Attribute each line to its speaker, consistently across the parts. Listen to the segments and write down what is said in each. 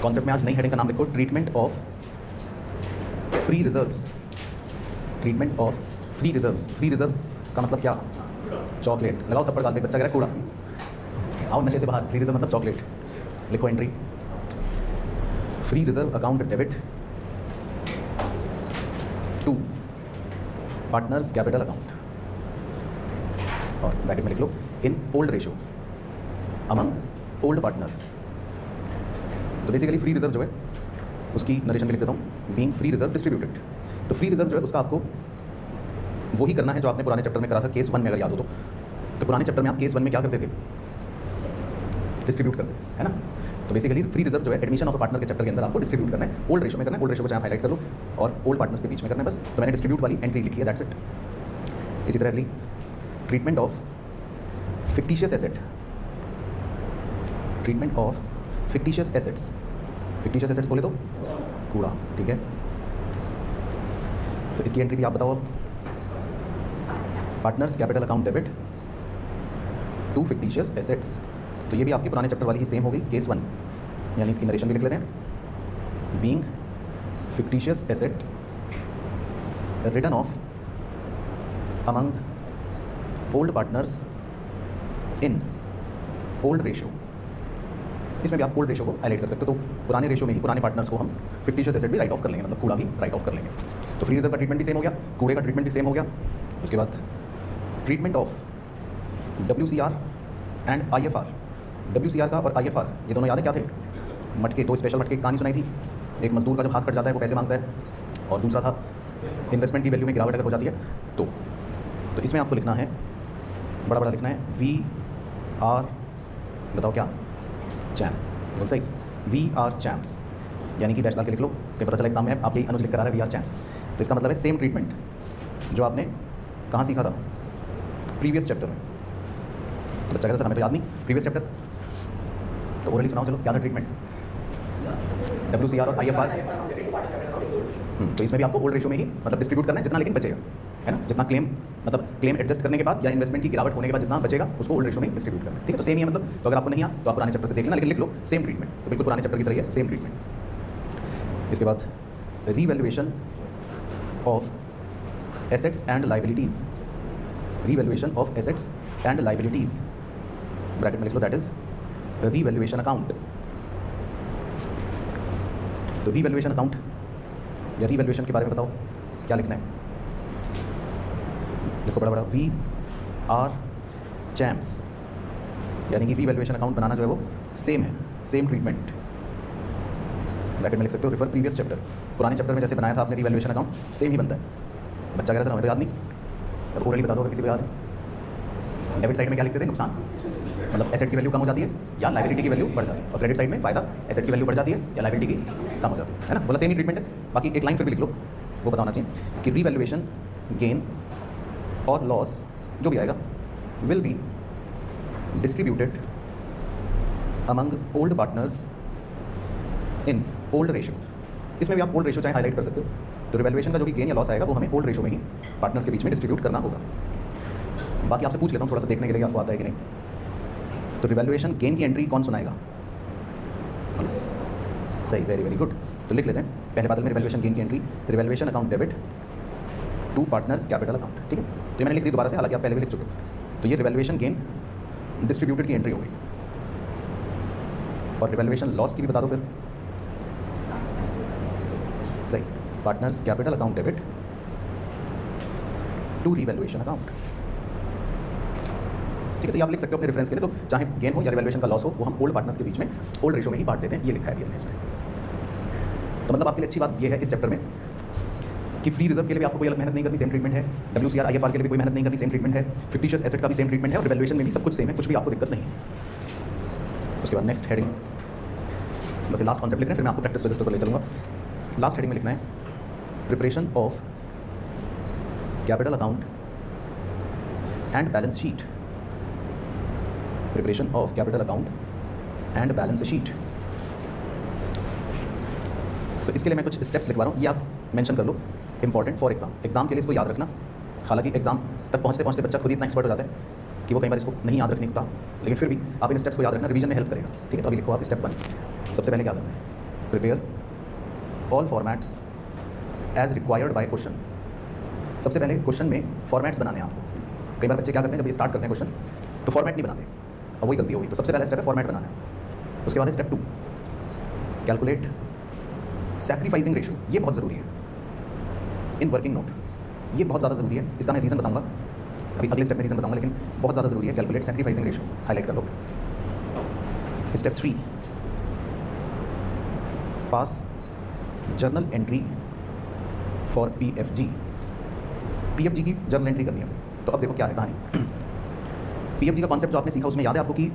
Speaker 1: Concept में आज नई हेडिंग का नाम लिखो, treatment of free reserves. Treatment of free reserves. Free reserves का मतलब क्या? चॉकलेट। लगाओ थप्पड़ गाल पे, बच्चा कह रहा है कूड़ा। आओ नशे से बाहर। फ्री रिजर्व मतलब चॉकलेट। लिखो entry, free reserve account debit to partners capital account, और ब्रैकेट में लिख लो in old ratio among old partners. तो बेसिकली फ्री रिजर्व जो है उसकी नरेशन में लिख देता हूँ, बीइंग फ्री रिजर्व डिस्ट्रीब्यूटेड। तो फ्री रिजर्व जो है उसका आपको वही करना है जो आपने पुराने चैप्टर में करा था, केस 1 में अगर याद हो तो पुराने चैप्टर में आप केस 1 में क्या करते थे? डिस्ट्रीब्यूट करते थे, है ना। तो बेसिकली फ्री रिजर्व जो है एडमिशन ऑफ पार्टनर के चैप्टर के अंदर आपको डिस्ट्रीब्यूट करना है, ओल्ड रेशो में करना है। ओल्ड रेशो को चाहे हाईलाइट कर लो और ओल्ड पार्टनर्स के बीच में करना है बस। तो मैंने डिस्ट्रीब्यूट वाली एंट्री लिखी है, दैट्स इट। इसी तरह अगली, treatment of fictitious asset. Treatment of fictitious assets. Fictitious assets बोले तो कूड़ा, ठीक है। तो इसकी एंट्री भी आप बताओ। Partners capital account debit to fictitious assets. तो ये भी आपके पुराने चैप्टर वाली ही सेम हो गई, केस 1, यानी इसकी नरेशन भी लिख लेते हैं, being fictitious asset written off among old partners in old ratio. इसमें भी आप ओल्ड रेशो को हाईलाइट कर सकते हो। तो पुराने रेशो में ही पुराने पार्टनर्स को हम फिक्टिशियस एसेट भी राइट ऑफ कर लेंगे, मतलब कूड़ा भी राइट ऑफ कर लेंगे। तो फ्री रिजर्व का ट्रीटमेंट भी सेम हो गया, कूड़े का ट्रीटमेंट भी सेम हो गया। उसके बाद treatment of WCR and IFR। WCR का और IFR ये दोनों याद है क्या थे? मटके। दो स्पेशल मटके की कहानी सुनाई थी। एक मजदूर का जब हाथ कट जाता है वो पैसे मांगता है, और दूसरा था इन्वेस्टमेंट की वैल्यू में गिरावट अगर हो जाती है तो इसमें आपको लिखना है, बड़ा बड़ा लिखना है, VR, बताओ क्या? चैम्प। बोल सही, VR चैम्प्स, यानी कि डैश डाल के लिख लो कि पता चला एग्जाम में आप यही अनुज लिख कर आ रहा है VR चैम्प्स। तो इसका मतलब है सेम ट्रीटमेंट जो आपने कहाँ सीखा था? प्रीवियस चैप्टर में। तो बच्चा कहता सर हमें तो याद नहीं प्रीवियस चैप्टर, तो ओरली सुनाओ चलो, क्या था ट्रीटमेंट? WCR और IFR। तो इसमें भी आपको ओल्ड रेशो में ही मतलब डिस्ट्रीब्यूट करना है जितना, लेकिन बचेगा, है ना। जितना क्लेम मतलब क्लेम एडजस्ट करने के बाद या इन्वेस्टमेंट की गिरावट होने के बाद जितना बचेगा उसको ओल्ड रेशो में डिस्ट्रीब्यूट करना है, ठीक है। तो सेम ही है मतलब। तो अगर आपको नहीं आ तो आप पुराने चैप्टर से देख लेना, लेकिन लिख लो सेम ट्रीटमेंट। तो बिल्कुल पुराने चैप्टर की तरह है, सेम ट्रीटमेंट। इसके बाद revaluation of assets and liabilities. Revaluation of assets and liabilities, bracket में लिख लो, दैट इज रीवैल्यूएशन अकाउंट। तो रीवैल्यूएशन अकाउंट या रीवैल्यूएशन के बारे में बताओ क्या लिखना है? देखो बड़ा बड़ा VR चैम्प्स, यानी कि रीवैल्यूएशन अकाउंट बनाना जो है वो सेम है, सेम ट्रीटमेंट। ब्रैकेट में लिख सकते हो, रिफर प्रीवियस चैप्टर। पुराने चैप्टर में जैसे बनाया था आपने रीवैल्यूएशन अकाउंट, सेम ही बनता है। बच्चा कह रहा था हमें तो याद नहीं, और ओरली बता दो अगर किसी को याद है। डेबिट साइड में क्या लिखते थे? नुकसान, मतलब एसेट की वैल्यू कम हो जाती है या लायबिलिटी की वैल्यू बढ़ जाती है, और क्रेडिट साइड में फायदा, एसेट की वैल्यू बढ़ जाती है या लायबिलिटी की कम हो जाती है ना। बोला सेम ही ट्रीटमेंट है। बाकी एक लाइन फिर भी लिख लो, वो बताना चाहिए कि रीवैल्यूएशन गेन और लॉस जो भी आएगा will be distributed among old partners in old ratio. इसमें भी आप ओल्ड रेशो चाहे हाईलाइट कर सकते हो। तो रिवैल्यूएशन का जो भी गेन या लॉस आएगा वो हमें ओल्ड रेशो में ही पार्टनर्स के बीच में डिस्ट्रीब्यूट करना होगा। बाकी आपसे पूछ लेता हूँ थोड़ा सा देखने के लिए आपको आता है कि नहीं। तो रिवैल्यूएशन गेन की एंट्री कौन सुनाएगा? सही, वेरी वेरी गुड। तो लिख लेते हैं पहले बादल में रिवैल्यूएशन गेन की entry, revaluation account debit to partners capital account, ठीक है। तो ये मैंने लिख दी दोबारा से, हालांकि आप पहले भी लिख चुके हो। तो ये रिवैल्यूएशन गेन डिस्ट्रीब्यूटेड की एंट्री हो गई, और रिवैल्यूएशन लॉस की भी बता दो फिर। सही, partners capital account debit to revaluation account, ठीक है। तो ये आप लिख सकते हो अपने रेफरेंस के लिए। तो चाहे गेन हो या रिवैल्यूएशन का लॉस हो, वो हम ओल्ड पार्टनर्स के बीच में ओल्ड रेशो में ही बांट देते हैं, ये लिखा है अभी हमने इसमें। तो मतलब आपके लिए अच्छी बात ये है इस चैप्टर में कि फ्री रिजर्व के लिए भी आपको कोई अलग मेहनत नहीं करनी, सेम ट्रीटमेंट है। WCR IFR के लिए भी कोई मेहनत नहीं करनी, सेम ट्रीटमेंट है। फिक्टिशियस एसेट का भी सेम ट्रीटमेंट है, और रिवैल्यूएशन में भी सब कुछ सेम है, कुछ भी आपको दिक्कत नहीं है। उसके बाद नेक्स्ट हेडिंग, बस लास्ट कॉन्सेप्ट लिख रहे हैं, फिर मैं आपको प्रैक्टिस रजिस्टर पर ले चलूँगा। लास्ट हेडिंग में लिखना है preparation of capital account and balance sheet. Preparation of capital account and balance sheet. तो इसके लिए मैं कुछ स्टेप्स लिखवा रहा हूँ, ये आप मेंशन कर लो, इंपॉर्टेंट फॉर एग्जाम। एग्जाम के लिए इसको याद रखना। हालांकि एग्जाम तक पहुँचते पहुँचते बच्चा खुद ही इतना एक्सपर्ट हो जाता है कि वो कई बार इसको नहीं याद रखने का, लेकिन फिर भी आप इन स्टेप्स को याद रखना, रिवीजन में हेल्प करेगा, ठीक है। तो अभी लिखो आप स्टेप 1। सबसे पहले क्या करना है? Prepare all formats as required by question. सबसे पहले क्वेश्चन में फॉर्मेट्स बनाने हैं आपको। कई बार बच्चे क्या करते हैं, जब ये स्टार्ट करते हैं क्वेश्चन तो फॉर्मेट नहीं बनाते, अब वही गलती होगी। तो सबसे पहला स्टेप है फॉर्मेट बनाना है। उसके बाद स्टेप 2 कैलकुलेट सैक्रिफाइसिंग रेशियो। ये बहुत ज़रूरी है इन वर्किंग नोट, ये बहुत ज़्यादा ज़रूरी है। इसका मैं रीज़न बताऊंगा, अभी अगले स्टेप में रीज़न बताऊंगा, लेकिन बहुत ज़्यादा ज़रूरी है। कैलकुलेट सैक्रिफाइसिंग रेशियो हाईलाइट कर लो। Step 3 pass journal entry for PFG. PFG की जर्नल एंट्री करनी है। तो अब देखो क्या है कहानी। पीएफजी का कॉन्सेप्ट जो आपने सीखा उसमें याद है आपको कि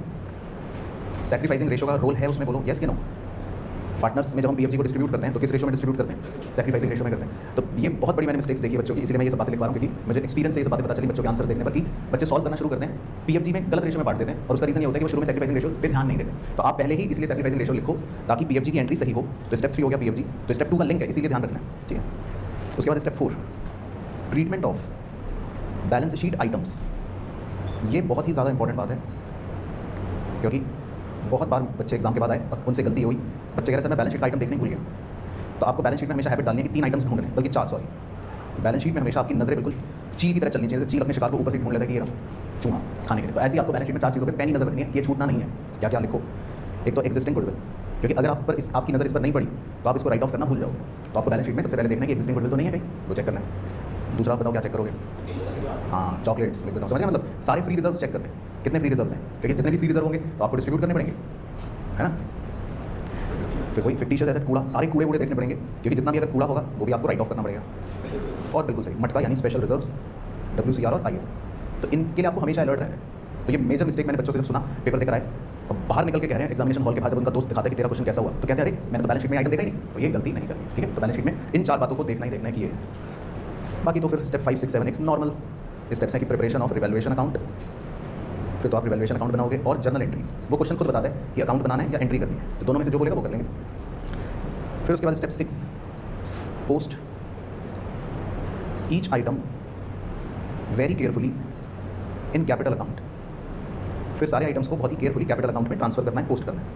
Speaker 1: सैक्रिफाइसिंग रेशियो का रोल है उसमें, बोलो यस कि नो। पार्टनर्स में जब हम पीएफजी को डिस्ट्रीब्यूट करते हैं तो किस रेशियो में डिस्ट्रीब्यूट करते हैं, सैक्रिफाइसिंग रेशियो में करते हैं। तो ये बहुत बड़ी मैंने मिस्टेक्स देखी है बच्चों की, इसलिए मैं ये सब बातें लिखवा रहा हूँ, क्योंकि मुझे एक्सपीरियंस से ये सब बातें पता चली बच्चों के आंसर्स देखने पर कि बच्चे सॉल्व करना शुरू करते हैं पीएफजी में गलत रेशियो में बांट देते हैं। और उसका रीजन ये होता है कि वो शुरू में सैक्रिफाइसिंग रेशियो पे ध्यान नहीं देते। तो आप पहले ही इसलिए सैक्रिफाइसिंग रेशियो लिखो ताकि पीएफजी की एंट्री सही हो। तो स्टेप 3 हो गया पीएफजी, तो स्टेप 2 का लिंक है, इसीलिए ध्यान रखना है, ठीक है। उसके बाद step 4 treatment of balance sheet items. ये बहुत ही ज़्यादा इंपॉर्टेंट बात है, क्योंकि बहुत बार बच्चे एग्जाम के बाद आए और उनसे गलती हुई, बच्चे कह रहे सर मैं बैलेंस शीट का आइटम देखने भूल गया। तो आपको बैलेंस शीट में हमेशा हैबिट डालनी है कि 3 आइटम्स ढूंढ रहे हैं, बल्कि 4 सॉरी। बैलेंस शीट में हमेशा आपकी नज़रें बिल्कुल चील की तरह चलनी चाहिए। चील अपने शिकार को ऊपर से ढूंढ लेता है कि ये रहा चूहा खाने के लिए। तो ऐसे ही आपको बैलेंस शीट में 4 चीज़ों पर पैनी नज़र रखनी है, ये छूटना नहीं है। क्या क्या लिखो, एक तो एग्जिस्टिंग गुडविल, क्योंकि अगर आप पर आपकी नज़र इस पर नहीं पड़ी तो आप इसको राइट ऑफ करना भूल जाओगे। तो आपको बैलेंस शीट में सबसे पहले देखना है कि एग्जिस्टिंग गुडविल तो नहीं है कहीं, वो चेक करना है। दूसरा बताओ क्या चेक करोगे, हाँ चॉकलेट्स लिख देता हूँ, समझिए मतलब सारे फ्री रिजर्व चेक करने, कितने फ्री रिजर्व हैं, क्योंकि जितने भी फ्री रिजर्व होंगे तो आपको डिस्ट्रीब्यूट करने पड़ेंगे, है ना। फिर कोई फिक्टिशियस एसेट कूड़ा, सारे कूड़े वूड़े देखने पड़ेंगे, क्योंकि जितना भी अगर कूड़ा होगा वो भी आपको राइट ऑफ करना पड़ेगा। और बिल्कुल सही मटका यानी स्पेशल रिजर्व्स WCR और IF, तो इनके लिए आपको हमेशा अलर्ट रहना है। तो ये मेजर मिस्टेक मैंने बच्चों से जब सुना, पेपर देकर आए और बाहर निकल के कह रहे हैं एग्जामिनेशन हॉल के बाहर, जब उनका दोस्त दिखाता है कि तेरा क्वेश्चन कैसा हुआ, तो कहते हैं अरे मैंने तो बैलेंस शीट में आइटम देखा ही नहीं। तो ये गलती नहीं करनी, ठीक है। तो बैलेंस शीट में इन 4 बातों को देखना ही देखना है कि ये। बाकी तो फिर स्टेप 5, 6, 7 एक नॉर्मल स्टेप्स हैं कि प्रिपरेशन ऑफ रिवैल्यूएशन अकाउंट। फिर तो आप रिवैल्यूएशन अकाउंट बनाओगे और जर्नल एंट्रीज। वो क्वेश्चन खुद बताता है कि अकाउंट बनाना है या एंट्री करनी है, तो दोनों में से जो बोलेगा वो कर लेंगे। फिर उसके बाद step 6 post each item very carefully in capital account. फिर सारे आइटम्स को बहुत ही केयरफुली कैपिटल अकाउंट में ट्रांसफर करना है, पोस्ट करना है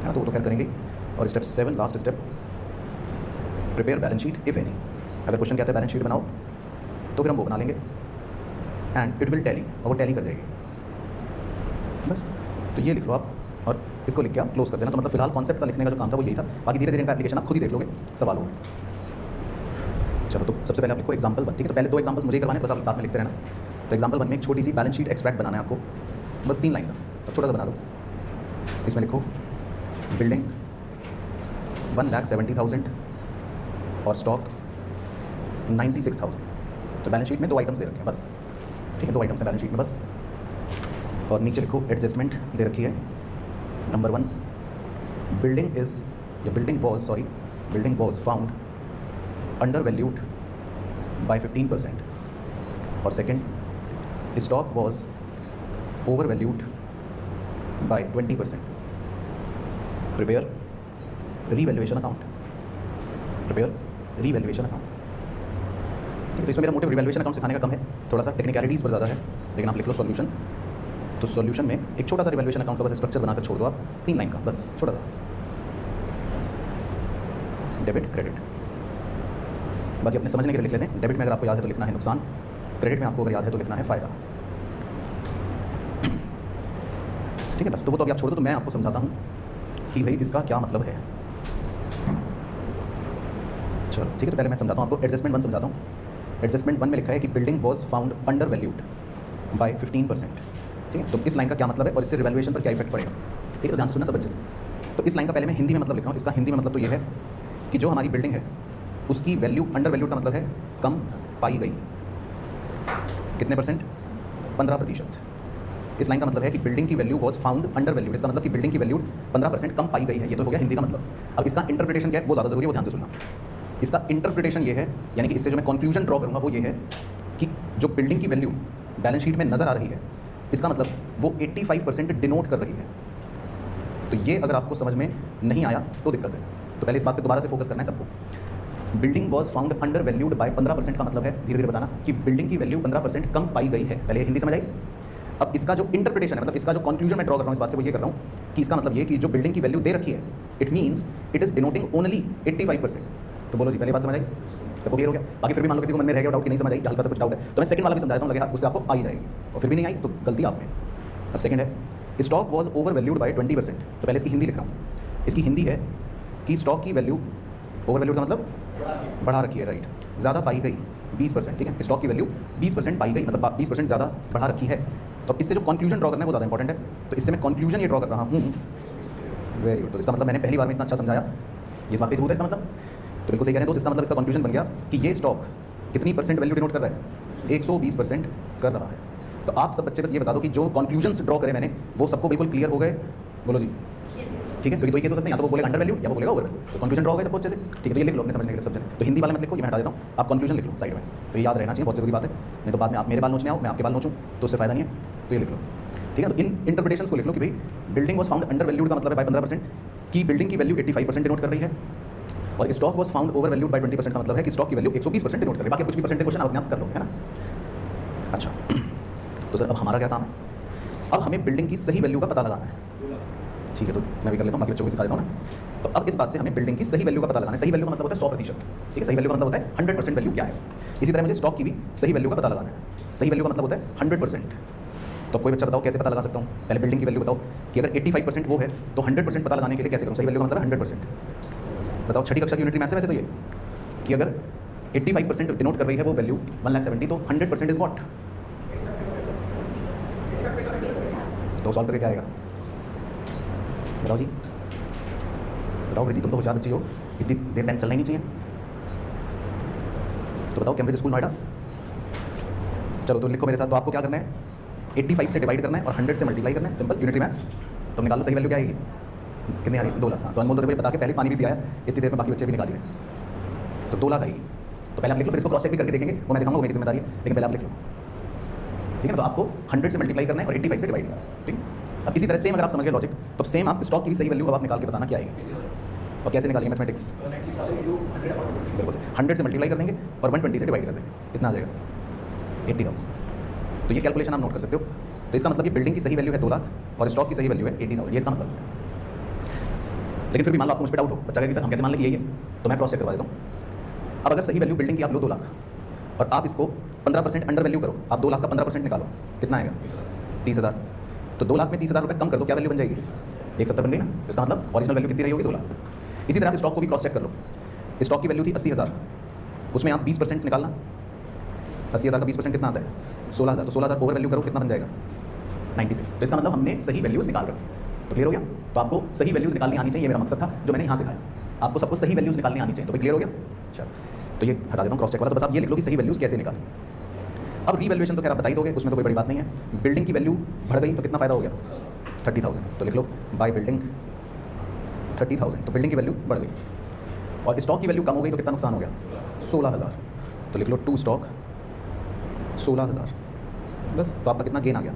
Speaker 1: ना। तो वो तो खैर करेंगे। और step 7 last step prepare balance sheet if any. अगर क्वेश्चन कहता है बैलेंस शीट बनाओ तो फिर हम वो बना लेंगे एंड इट विल टैली, और वो टैली कर जाएगी बस। तो ये लिख लो आप और इसको लिख के आप क्लोज कर देना। तो मतलब फिलहाल कॉन्सेप्ट का लिखने का जो काम था वो यही था, बाकी धीरे धीरे इनका एप्लीकेशन आप खुद ही देख लोगे सवालों में। चलो तो सबसे पहले आप लिखो एग्जाम्पल 1, ठीक है। तो पहले 2 एग्जाम्पल्स मुझे करवाने, बस आप साथ में लिखते रहना। तो एग्जाम्पल 1 में एक छोटी सी बैलेंस शीट एक्सट्रैक्ट बनाना है आपको, बस 3 लाइन का, तो छोटा सा बना लो। इसमें लिखो बिल्डिंग 1,70,000 और स्टॉक 96,000। तो बैलेंस शीट में 2 आइटम्स दे रखे हैं बस, ठीक है। 2 आइटम्स हैं बैलेंस शीट में बस। और नीचे लिखो एडजस्टमेंट दे रखी है। Number 1 building was found under valued bye 15%। और second stock was over valued bye 20%। Prepare revaluation account, prepare revaluation account. तो इसमें मेरा मोटिव रिवैल्यूएशन अकाउंट सिखाने का कम है, थोड़ा सा टेक्निकलिटीज़ पर ज़्यादा है, लेकिन आप लिख लो सॉल्यूशन। तो सॉल्यूशन में एक छोटा सा रिवैल्यूएशन अकाउंट का बस स्ट्रक्चर बनाकर छोड़ दो आप, 3 लाइन का बस, छोटा सा। डेबिट क्रेडिट, बाकी अपने समझने के लिए लिख लेते हैं। डेबिट में अगर आपको याद है तो लिखना है नुकसान, क्रेडिट में आपको अगर याद है तो लिखना है फ़ायदा, ठीक है बस। तो वो तो अभी आप छोड़ दो, तो मैं आपको समझाता हूँ कि भाई इसका क्या मतलब है। चलो ठीक है, तो पहले मैं समझाता हूँ आपको। एडजस्टमेंट 1 समझाता हूँ। एडजस्टमेंट 1 में लिखा है कि building was found under valued bye 15%, ठीक है। तो इस लाइन का क्या मतलब है और इससे रिवैल्यूएशन पर क्या इफेक्ट पड़ेगा, ठीक है। तो ध्यान से सुनना सब बच्चे। तो इस लाइन का पहले मैं हिंदी में मतलब लिख रहा हूँ। इसका हिंदी में मतलब तो ये है कि जो हमारी बिल्डिंग है उसकी वैल्यू अंडर वैल्यूड का मतलब है कम पाई गई। कितने परसेंट, 15%। इस लाइन का मतलब है कि बिल्डिंग की value was found under valued, इसका मतलब कि बिल्डिंग की वैल्यू 15% कम पाई गई है। ये तो हो गया हिंदी का मतलब। अब इसका इंटरप्रिटेशन क्या है वो ज़्यादा जरूरी है, वो ध्यान से सुनना। इसका इंटरप्रिटेशन ये है, यानी कि इससे जो मैं कंक्लूजन ड्रॉ करूँगा वो ये है कि जो बिल्डिंग की वैल्यू बैलेंस शीट में नज़र आ रही है, इसका मतलब वो 85% डिनोट कर रही है। तो ये अगर आपको समझ में नहीं आया तो दिक्कत है। तो पहले इस बात पे दोबारा से फोकस करना है सबको। Building was found under valued bye 15% का मतलब है, धीरे धीरे बताना, कि बिल्डिंग की वैल्यू 15% कम पाई गई है। पहले हिंदी समझ आई। अब इसका जो इंटरप्रिटेशन है, मतलब इसका जो कंक्लूजन मैं ड्रॉ कर रहा हूँ, इस बात से वो ये कर रहा हूँ कि इसका मतलब ये कि जो बिल्डिंग की वैल्यू दे रखी है, it means it is denoting only 85%। तो बोलो जी, पहली बात समझ आई, सबको क्लियर हो गया? बाकी फिर भी मान लो किसी को मन में रह गया डाउट कि नहीं समझ आई, हल्का सा कुछ डाउट है, तो मैं सेकंड वाला भी समझाता हूँ, लगे हाथ उससे आपको आ ही जाएगी, और फिर भी नहीं आई तो गलती आप में। अब सेकंड है, stock was over valued bye 20%। तो पहले इसकी हिंदी लिख रहा हूँ। इसकी हिंदी है कि स्टॉक की वैल्यू, ओवर वैल्यूड का मतलब बढ़ा रखी है, राइट, ज़्यादा पाई गई 20%, ठीक है, स्टॉक की वैल्यू 20% पाई गई, मतलब 20% ज़्यादा बढ़ा रखी है। तो इससे जो कंक्लूजन ड्रॉ करना है वो ज़्यादा इंपॉर्टेंट है, तो इससे मैं कंक्लूजन ये ड्रॉ कर रहा हूँ, वेरी गुड। तो इसका मतलब मैंने पहली बार में इतना अच्छा समझाया, इस बात पे सबूत है इसका मतलब, तो बिल्कुल सही कह रहे हैं दोस्त। इसका मतलब इसका कंक्लूजन बन गया कि ये स्टॉक कितनी परसेंट वैल्यू डिनोट कर रहा है, 120% कर रहा है। तो आप सब बच्चे बस ये बता दो कि जो कंक्लूजन्स ड्रॉ करे मैंने वो सबको बिल्कुल क्लियर हो गए, बोलो जी, ठीक है, क्योंकि दो ही केस हो सकते हैं, या तो वो बोलेगा अंडर वैल्यू या वो बोलेगा ओवर वैल्यू। तो कंक्लूजन ड्रॉ हो गए सबको अच्छे से, ठीक है। तो ये लिख लो अपने समझने के लिए सब जने, तो हिंदी वाला मत लिखो, ये मैं हटा देता हूँ, आप कंक्लूजन लिख लो साइड में, तो ये याद रहना चाहिए, बहुत जरूरी बात है, नहीं तो बाद में आप मेरे बाल नोचने आओ, मैं आपके बाल नोचूँ तो उससे फायदा नहीं है, तो ये लिख लो, ठीक है। तो इन इंटरप्रिटेशंस को लिख लो कि भाई building was found under valued का मतलब है बाय 15%, की बिल्डिंग की वैल्यू 85% डिनोट कर रही है, और stock was found over valued bye 20% का मतलब है कि स्टॉक की वैल्यू 120% डिनोट कर रही है। बाकी कुछ भी परसेंटेज क्वेश्चन आप अपने आप कर लो, है ना। अच्छा, तो सर अब हमारा क्या काम है, अब हमें बिल्डिंग की सही वैल्यू का पता लगाना है, ठीक है। तो मैं भी कर लेता हूँ, बाकी बच्चों को सिखा देता हूँ ना। तो अब इस बात से हमें बिल्डिंग की सही वैल्यू का पता लगाना है। सही वैल्यू का मतलब होता है 100%, ठीक है। सही वैल्यू का मतलब होता है 100% वैल्यू क्या है। इसी तरह मुझे स्टॉक की भी सही वैल्यू का पता लगाना है। सही वैल्यू का मतलब होता है 100%। तो कोई बच्चा बताओ कैसे पता लगा सकता हूँ, पहले बिल्डिंग की वैल्यू बताओ कि अगर 85% वो है तो 100% पता लगाने के लिए कैसे करूँ। सही वैल्यू का मतलब 100%। बताओ, छठी कक्षा की यूनिटरी मैथ्स है वैसे तो ये, कि अगर 85% डिनोट कर रही है वो वैल्यू 1,70,000, तो 100% इज व्हाट, तो सॉल्व करके क्या आएगा बताओ जी, बताओ प्रीति, तुम तो होशियार बच्ची हो, इतनी देर पेन चलना ही नहीं चाहिए। तो बताओ कैम्ब्रिज स्कूल नोएडा, चलो तो लिखो मेरे साथ। तो आपको क्या करना है, 85 से डिवाइड करना है और 100 से मल्टीप्लाई करना है, सिंपल यूनिटरी मैथ्स। तो निकालो सही वैल्यू क्या आएगी, कितनी आ रही है, 2 लाख। हाँ, तो अनमोल तो बता के पहले पानी भी पिया है, इतनी देर में बाकी बच्चे भी निकाल दिए, तो 2 लाख आएगी। तो पहले आप लिख लो, फिर इसको क्रॉस चेक भी करके देखेंगे, वो मैं दिखाऊंगा, वो मेरी जिम्मेदारी है, लेकिन पहले आप लिख लो, ठीक है। तो आपको 100 से मल्टीप्लाई करना है और 85 से डिवाइड करना है, ठीक है। अब इसी तरह सेम अगर आप समझ गए लॉजिक, तो सेम आप स्टॉक की भी सही वैल्यू अब आप निकाल के बताना क्या आएगी, और कैसे निकालिए मैथमेटिक्स, बिल्कुल 100 से मल्टीप्लाई कर देंगे और 120 से डिवाइड कर देंगे, कितना आ जाएगा, 80,000। तो ये कैलकुलेशन आप नोट कर सकते हो। तो इसका मतलब ये बिल्डिंग की सही वैल्यू है 2 लाख और स्टॉक की सही वैल्यू है 80,000, ये इसका मतलब है। लेकिन फिर भी मान लो आपको मुझ पर डाउट हो, बच्चा कहेगा कि सर हम कैसे मान लें कि यही है, तो मैं क्रॉस चेक करवा देता हूँ। अब अगर सही वैल्यू बिल्डिंग की आप लो 2 लाख और आप इसको 15% अंडर वैल्यू करो, आप 2 लाख का 15% निकालो, कितना आएगा, 30,000। तो 2 लाख में 30,000 रुपये कम कर दो, क्या वैल्यू बन जाएगी, 170 बन गई ना। तो इसका मतलब ओरिजिनल वैल्यू कितनी रही होगी, 2 लाख। इसी तरह आप स्टॉक को भी क्रॉस चेक कर लो। स्टॉक की वैल्यू थी 80,000, उसमें आप 20% निकालना, 80,000 का 20% कितना आता है, 16,000। तो 16,000 ओवर वैल्यू करो, कितना बन जाएगा, 96। तो इसका मतलब हमने सही वैल्यूज़ निकाल रखी। तो क्लियर हो गया। तो आपको सही वैल्यूज़ निकालनी आनी चाहिए, ये मेरा मकसद था जो मैंने यहाँ सिखाया। आपको सबको सही वैल्यूज़ निकालनी आनी चाहिए, तो भाई क्लियर हो गया। अच्छा, तो ये हटा देता हूँ क्रॉस चेक वाला। तो बस आप ये लिख लो कि सही वैल्यूज़ कैसे निकालें। अब रीवैल्यूएशन तो खैर आप बता ही दोगे, उसमें तो कोई बड़ी बात नहीं है। बिल्डिंग की वैल्यू बढ़ गई तो कितना फ़ायदा हो गया, 30,000। तो लिख लो बाय बिल्डिंग 30,000, तो बिल्डिंग की वैल्यू बढ़ गई। और स्टॉक की वैल्यू कम हो गई तो कितना नुकसान हो गया, 16,000। तो लिख लो टू स्टॉक 16,000, बस। तो आपका कितना गेन आ गया,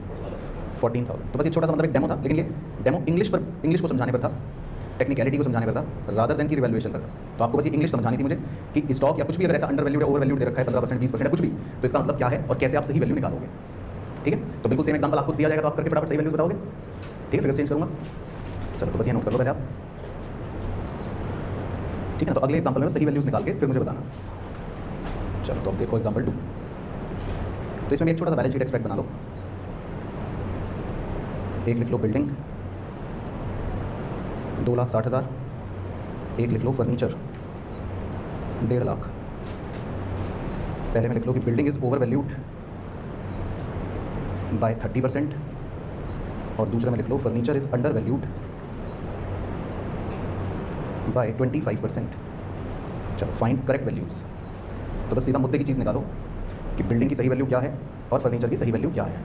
Speaker 1: 14,000। तो बस ये छोटा सा मतलब एक डेमो था, लेकिन ये डेमो इंग्लिश को समझाने पर था, टेक्निकलिटी को समझाने पर था, रादर देन की रिवैल्यूएशन पर था। तो आपको बस ये इंग्लिश समझानी थी मुझे कि स्टॉक या कुछ भी अगर ऐसा अंडर वैल्यूड या ओवर वैल्यूड दे रखा है 15% 20% या कुछ भी, तो इसका मतलब क्या है और कैसे आप सही वैल्यू निकालोगे, ठीक है। तो बिल्कुल सेम एग्जांपल आपको दिया जाएगा, तो आप करके फटाफट सही वैल्यूज बताओगे, ठीक है। फिगर चेंज करूँगा, चलो तो बस ये नोट कर लो पहले आप, ठीक है। तो अगले एग्जांपल में सही वैल्यूज निकाल के फिर मुझे बताना। चलो तो अब देखो एग्जांपल 2। तो इसमें एक छोटा सा बैलेंस शीट एक्सपेक्ट बना लो। एक लिख लो बिल्डिंग 2,60,000, एक लिख लो फर्नीचर 1.5 लाख। पहले में लिख लो कि building is over valued by 30% और दूसरे में लिख लो furniture is under valued by 25%। चलो फाइंड करेक्ट वैल्यूज़। तो बस सीधा मुद्दे की चीज़ निकालो कि बिल्डिंग की सही वैल्यू क्या है और फर्नीचर की सही वैल्यू क्या है,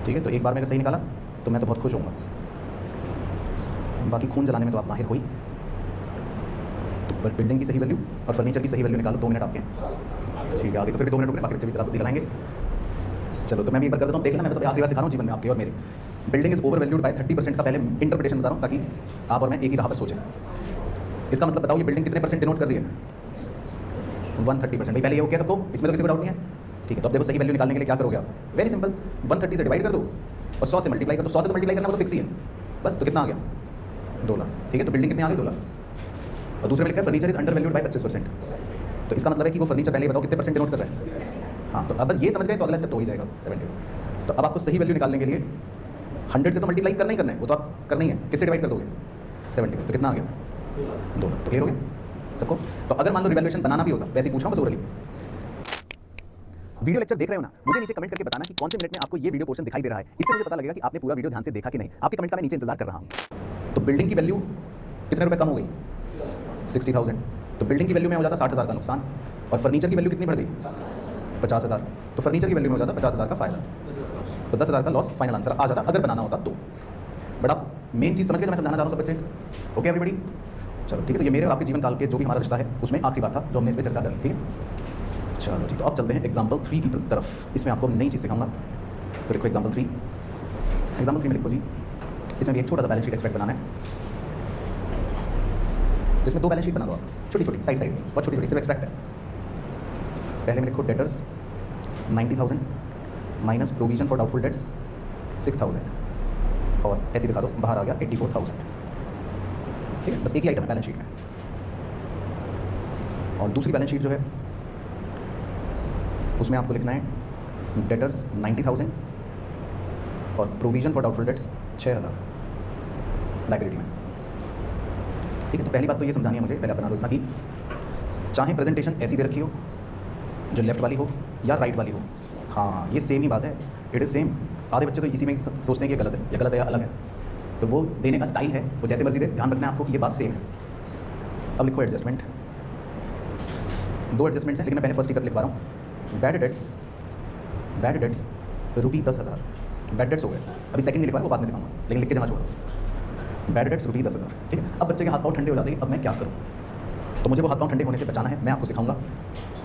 Speaker 1: ठीक है। तो एक बार में अगर सही निकाला तो मैं तो बहुत खुश होऊंगा, बाकी खून जलाने में तो आप माहिर हो ही। तो बिल्डिंग की सही वैल्यू और फर्नीचर की सही वैल्यू निकालो, 2 मिनट आपके, ठीक है। आगे तो फिर भी 2 मिनट रुकने, बाकी बच्चे भी तरह बुद्धि लगाएंगे। चलो तो मैं भी एक बार कर देता हूँ, देख लेना, मैं बस आखिरी बार सिखा रहा हूँ जीवन में आपके और मेरे। Building is over valued by 30% का पहले इंटरप्रिटेशन बता रहा हूँ ताकि आप और मैं एक ही राह पर सोचें। इसका मतलब बताओ ये बिल्डिंग कितने परसेंट डिनोट कर रही है, 130%। भाई पहले ये हो क्या सबको, इसमें तो किसी को डाउट नहीं है, ठीक है। तो अब देखो सही वैल्यू निकालने के लिए क्या करोगे आप, वेरी सिंपल, 130 से डिवाइड कर दो और 100 से मल्टीप्लाई कर दो। 100 से तो मल्टीप्लाई करना वो तो फिक्स ही है, बस। तो कितना आ गया, 2 लाख, ठीक है। तो बिल्डिंग कितनी आ गई? 2 लाख। और दूसरे में लिखा है furniture is under valued by 25%। तो इसका मतलब है कि वो फर्नीचर पहले बताओ कितने परसेंट डिनोट कर रहा है। हाँ, तो अब ये समझ गए तो अगला स्टेप तो हो ही जाएगा 70। तो अब आपको सही वैल्यू निकालने के लिए 100 से तो मल्टीप्लाई करना ही करना है, वो तो आप करना ही है। किससे डिवाइड कर दोगे? 70। तो कितना आ गया? 2 लाख। तो क्लियर हो गया सबको? तो अगर मान लो रिवैल्यूएशन बनाना भी होता, वैसे ही पूछ रहा हूँ बस ओरली। वीडियो लेक्चर देख रहे हो ना, मुझे नीचे कमेंट करके बताना कि कौन से मिनट में आपको ये वीडियो पोर्शन दिखाई दे रहा है। इससे मुझे पता लगेगा कि आपने पूरा वीडियो ध्यान से देखा कि नहीं। आपके कमेंट का मैं नीचे इंतजार कर रहा हूँ। तो बिल्डिंग की वैल्यू कितने रुपए कम हो गई? 60,000। तो बिल्डिंग की वैल्यू में हो जाता 60,000 का नुकसान, और फर्नीचर की वैल्यू कितनी बढ़ गई? 50,000। तो फर्नीचर की वैल्यू में हो जाता 50,000 का फायदा। तो 10,000 का लॉस फाइनल आंसर आ जाता अगर बनाना होता तो। बट आप मेन चीज़ समझ के मैं समझाना चाह रहा हूँ सब बच्चे। ओके एवरीबॉडी, चलो ठीक है। तो ये मेरे और आपके जीवन काल के जो भी हमारा रिश्ता है उसमें आखिरी बात था जो हमने इस पर चर्चा करी, ठीक है। चलो ठीक, तो अब चलते हैं एग्जाम्पल 3 की तरफ। इसमें आपको नई चीज़ सिखाऊंगा। तो लिखो एग्जाम्पल 3। एग्जाम्पल 3 में लिखो जी, इसमें भी एक छोटा सा बैलेंस शीट एक्सपेक्ट बनाना है। तो इसमें 2 बैलेंस शीट बना दो आप, छोटी छोटी साइड साइड में, बहुत छोटी छोटी, सिर्फ एक्सपेक्ट है। पहले में लिखो debtors 90,000 minus provision for doubtful debts 6,000, और ऐसे दिखा दो बाहर आ गया 84,000। ठीक है, बस एक ही आइटम है बैलेंस शीट में। और दूसरी बैलेंस शीट जो है उसमें आपको लिखना है डेटर्स 90,000 और provision for doubtful debts 6,000 liability में। ठीक है, तो पहली बात तो ये समझानी है मुझे, पहले बना दो इतना कि चाहे प्रेजेंटेशन ऐसी दे रखी हो जो लेफ्ट वाली हो या राइट वाली हो, हाँ ये सेम ही बात है, इट इज़ सेम। आधे बच्चे तो इसी में सोचते हैं कि गलत है या गलत है या अलग है। तो वो देने का स्टाइल है, वो जैसे मर्जी दे, ध्यान रखना है आपको कि ये बात सेम है। अब लिखो एडजस्टमेंट, 2 एडजस्टमेंट्स हैं लेकिन मैं पहले फर्स्ट टिकट लिखवा रहा हूँ। बैड डेट्स रुपी 10,000, बैड डेट्स हो गए। अभी सेकंड में लिखवा वो बाद में सिखाऊंगा, लेकिन लिख के जमा छोड़ो। बैड डेट्स रुपी 10,000, ठीक है। अब बच्चे के हाथ पाँव ठंडे हो जाते हैं, अब मैं क्या करूँ? तो मुझे वो हाथ पाँव ठंडे होने से बचाना है। मैं आपको सिखाऊंगा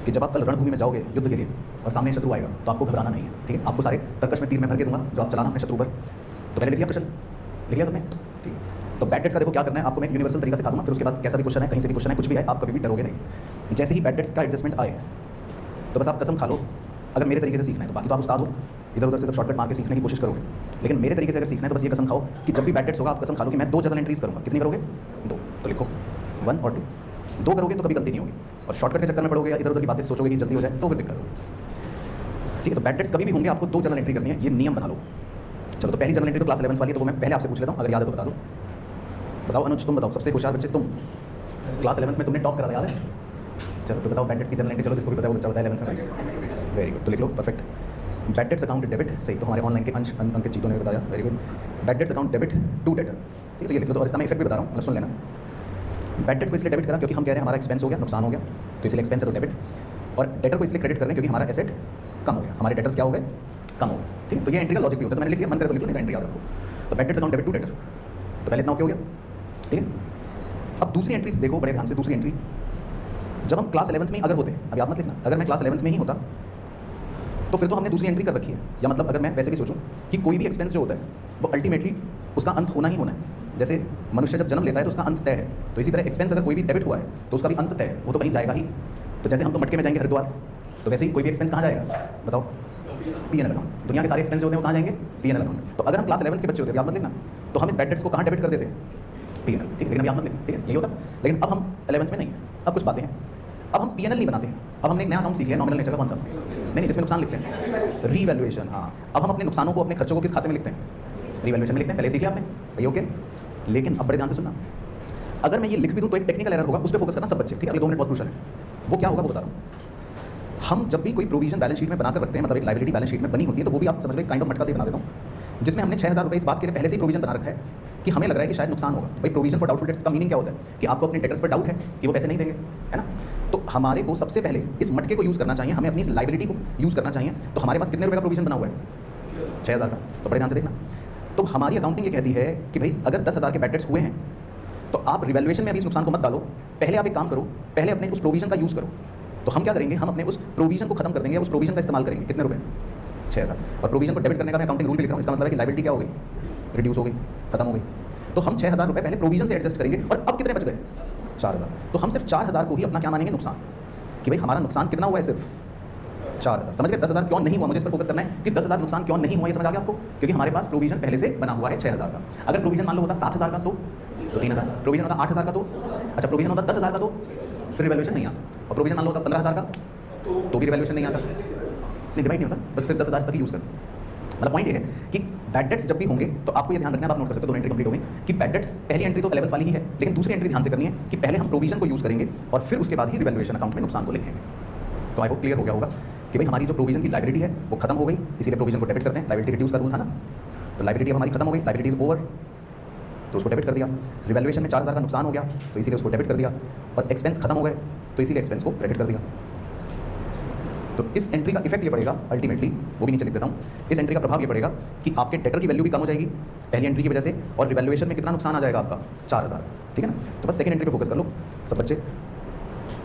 Speaker 1: कि जब आप कल रणभूमि में जाओगे युद्ध के लिए और सामने शत्रु आएगा तो आपको घबराना नहीं है, ठीक है। आपको सारे तर्कश में तीर में भर के दूंगा जो आप चलाना अपने शत्रु पर। तो पहले लिख लिया प्रश्न, लिख लिया तुमने, ठीक। तो बैड डेट्स का देखो क्या करना है, आपको मैं एक यूनिवर्सल तरीका सिखा दूंगा। फिर उसके बाद कैसा भी क्वेश्चन है, कहीं से भी क्वेश्चन है, कुछ भी है, आप कभी भी डरोगे नहीं। जैसे ही बैड डेट्स का एडजस्टमेंट आए तो बस आप कसम खा लो, अगर मेरे तरीके से सीखना है तो बाकी तो आप उस्ताद हो, इधर उधर से सब शॉर्टकट मार के सीखने की कोशिश करोगे, लेकिन मेरे तरीके से अगर सीखना है तो बस ये कसम खाओ कि जब भी बैड डेट्स होगा आप कसम खा लो कि मैं 2 जर्नल एंट्रीज करूँगा। कितनी करोगे? 2। तो लिखो 1 और 2। 2 करोगे तो कभी गलती नहीं होगी, और शॉर्टकट के चक्कर में पड़ोगे या इधर उधर की बातें सोचोगे कि जल्दी हो जाए तो फिर दिक्कत होगी, ठीक है। तो बैड डेट्स कभी भी होंगे, आपको 2 जर्नल एंट्री करनी है, ये नियम बना लो। चलो, तो पहली जर्नल एंट्री तो क्लास 11th वाली है, तो वो मैं पहले आपसे पूछ लेता हूँ, अगर याद है तो बता दो। बताओ अनुज, तुम बताओ, सबसे होशियार बच्चे तुम, क्लास 11th में तुमने टॉप करा था, याद है? चलो तो बताओ बैड डेट्स की जर्नल एंट्री। चलो जिसको भी पता है वो बच्चा बताया 11th में, वेरी गुड। तो लिख लो perfect. Bad debts account debit, सही। तो हमारे ऑनलाइन के अंकित चीतों ने बताया, very good. Bad debts account debit to debtor, ठीक है। तो ये लिख लो। तो और इसका मैं इफेक्ट भी बता रहा हूँ, मतलब सुन लेना। बैड डेट को इसलिए डेबिट करा क्योंकि हम कह रहे हैं हमारा एक्सपेंस हो गया, नुकसान हो गया, तो इसलिए एक्सपेंस है तो डेबिट। और डेटर को इसलिए क्रेडिट कर रहे हैं क्योंकि हमारा एसेट कम हो गया, हमारे डेटर्स क्या हो गए? कम हो गए, ठीक है। तो ये एंट्री का लॉजिक भी होता है, तो मैंने लिख लिया, मन करे तो लिख लो, नहीं एंट्री याद रखो। तो bad debts account debit to debtor, तो पहले इतना ओके हो गया, ठीक है। अब दूसरी एंट्रीज देखो बड़े ध्यान से। दूसरी एंट्री जब हम क्लास 11th में अगर होते, अब याद मत लिखना, अगर मैं क्लास 11th में ही होता तो फिर तो हमने दूसरी एंट्री कर रखी है। या मतलब अगर मैं वैसे भी सोचूं कि कोई भी एक्सपेंस जो होता है वो अल्टीमेटली उसका अंत होना ही होना है। जैसे मनुष्य जब जन्म लेता है तो उसका अंत तय है, तो इसी तरह एक्सपेंस अगर कोई भी डेबिट हुआ है तो उसका भी अंत तय है, वो तो कहीं जाएगा ही। तो जैसे हम तो मटके में जाएंगे हरिद्वार, तो वैसे ही कोई भी एक्सपेंस कहाँ जाएगा बताओ? PNL account. दुनिया के सारे एक्सपेंस जो होते हैं वो कहाँ जाएंगे? पीएनएल अकाउंट में। तो अगर हम क्लास 11th के बच्चे होते, याद मत लिखना, तो हम इस बैड डेट्स को कहाँ डेबिट कर देते? पीएनएल, ठीक है। लेकिन याद मत लिखना, ठीक है, यही होता। लेकिन अब हम 11th में नहीं है, अब कुछ बातें हैं। अब हम पीएनएल नहीं बनाते हैं, अब हमने एक नया अकाउंट सीख लिया, नॉमिनल नेचर का। कौन सा? नहीं, जिसमें नुकसान लिखते हैं, रीवैल्यूएशन। हाँ, अब हम अपने नुकसानों को, अपने खर्चों को किस खाते में लिखते हैं? रीवैल्यूएशन में लिखते हैं। पहले सीख लिया आपने, भाई ओके। लेकिन अब बड़े ध्यान से सुनना, अगर मैं ये लिख भी दूँ तो एक टेक्निकल एरर होगा, उस पर फोकस करना सब बच्चे, ठीक है। अगले 2 मिनट बहुत क्रूशियल है। वो क्या होगा वो बता रहा हूँ। हम जब भी कोई प्रोविजन बैलेंस शीट में बनाकर रखते हैं, मतलब एक लायबिलिटी बैलेंस शीट में बनी होती है, तो वो भी आप समझ लो काइंड ऑफ मटका से बना देता हूँ, जिसमें हमने 6,000 रुपये इस बात के लिए पहले से ही प्रोविजन बना रखा है कि हमें लग रहा है कि शायद नुकसान होगा। भाई प्रोविजन फॉर डाउटफुल डेट्स का मीनिंग क्या होता है कि आपको अपने डेटर्स पर डाउट है कि वो पैसे नहीं देंगे, है ना। तो हमारे को सबसे पहले इस मटके को यूज़ करना चाहिए, हमें अपनी इस लायबिलिटी को यूज़ करना चाहिए। तो हमारे पास कितने रुपये का प्रोविजन बना हुआ है? 6,000 का। तो बड़े ध्यान से देखना। तो हमारी अकाउंटिंग ये कहती है कि भाई अगर 10,000 के बैड डेट्स हुए हैं तो आप रिवैल्यूएशन में अभी इस नुकसान को मत डालो, पहले आप एक काम करो, पहले अपने उस प्रोविजन का यूज़ करो। तो हम क्या करेंगे, हम अपने उस प्रोविजन को खत्म कर देंगे, उस प्रोविजन का इस्तेमाल करेंगे। कितने रुपए? 6,000। और प्रोविजन को डेबिट करने का मैं अकाउंटिंग रूल भी लिख रहा हूँ, इसका मतलब है कि लायबिलिटी क्या हो गई? रिड्यूस हो गई, खत्म हो गई। तो हम 6,000 रुपये पहले प्रोविजन से एडजस्ट करेंगे, और अब कितने बच गए? 4,000। तो हम सिर्फ 4,000 को ही अपना क्या मानेंगे? नुकसान। कि भाई हमारा नुकसान कितना हुआ है? सिर्फ 4,000। समझ गए? 10,000 क्यों नहीं हुआ, मुझे इस पर फोकस करना है कि 10,000 नुकसान क्यों नहीं हुआ, ये समझ आ गया आपको? क्योंकि हमारे पास प्रोविजन पहले से बना हुआ है 6,000 का। अगर प्रोविजन मान लो होता 7,000 का तो तो 3000, प्रोविजन होता 8000 का तो, अच्छा प्रोविजन होता 10,000 का तो फिर रिवैल्यूएशन नहीं आता, और प्रोविजन मान लो होता 15,000 का तो भी रिवैल्यूएशन नहीं आता, नहीं डिवाइड नहीं होता, बस फिर 10,000 तक ही यूज़ करते हैं। मतलब पॉइंट ये है कि बैड डेट्स जब भी होंगे तो आपको ये ध्यान रखना है, आप नोट कर सकते हो, दोनों एंट्री कंप्लीट हो गई कि बैड डेट्स पहली एंट्री तो 11th वाली ही है, लेकिन दूसरी एंट्री ध्यान से करनी है कि पहले हम प्रोविजन को यूज़ करेंगे और फिर उसके बाद ही रिवैल्यूएशन अकाउंट में नुकसान को लिखेंगे। तो आई होप क्लियर हो गया होगा कि भाई हमारी जो प्रोविजन की लाइबिलिटी है वो खत्म हो गई, इसीलिए प्रोविजन को डेबिट करते हैं, लाइबिलिटी रिड्यूस का रूल था ना, तो लाइबिलिटी अब हमारी खत्म हो गई, लाइबिलिटी इज ओवर, तो उसको डेबिट कर दिया। रिवैल्यूएशन में 4,000 का नुकसान हो गया तो इसीलिए उसको डेबिट कर दिया, और एक्सपेंस खत्म हो गए तो इसीलिए एक्सपेंस को क्रेडिट कर दिया। तो इस एंट्री का इफेक्ट ये पड़ेगा अल्टीमेटली, वो भी नीचे लिख देता हूँ, इस एंट्री का प्रभाव ये पड़ेगा कि आपके डेटर की वैल्यू भी कम हो जाएगी पहली एंट्री की वजह से, और रिवैल्यूएशन में कितना नुकसान आ जाएगा आपका 4,000, ठीक है ना। तो बस सेकंड एंट्री पे फोकस कर लो सब बच्चे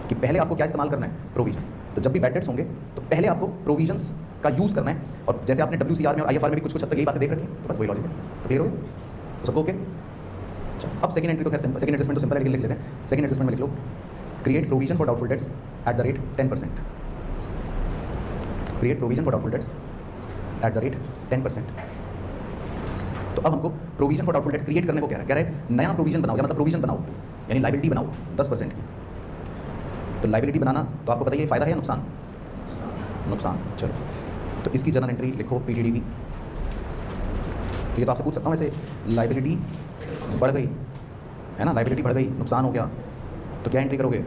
Speaker 1: कि पहले आपको क्या इस्तेमाल करना है, प्रोविजन। तो जब भी बैड डेट्स होंगे तो पहले आपको प्रोविजंस का यूज़ करना है, और जैसे आपने WCR में और IFR में भी कुछ हद तक यही बातें देख रखी हैं, तो बस वही लॉजिक है। तो क्लियर हो गया तो सबको ओके। चलो अब सेकंड एंट्री तो खैर सिंपल, सेकंड एडजस्टमेंट तो सिंपल है, लिख लेते हैं। सेकंड एडजस्टमेंट में लिख लो create provision for doubtful debts at the rate 10%, create provision for doubtful debts at the rate 10%। तो अब हमको provision for doubtful debt create करने को कह रहा है नया प्रोविजन बनाओ, या मतलब प्रोविजन बनाओ यानी लाइबिलिटी बनाओ 10% की। तो लाइबिलिटी बनाना तो आपको बताइए फ़ायदा है या नुकसान? नुकसान। चलो तो इसकी जनरल एंट्री लिखो PDD की। तो ये तो आपसे पूछ सकता हूँ वैसे, लाइबिलिटी बढ़ गई है ना, लाइबिलिटी बढ़ गई, नुकसान हो गया, तो क्या एंट्री करोगे?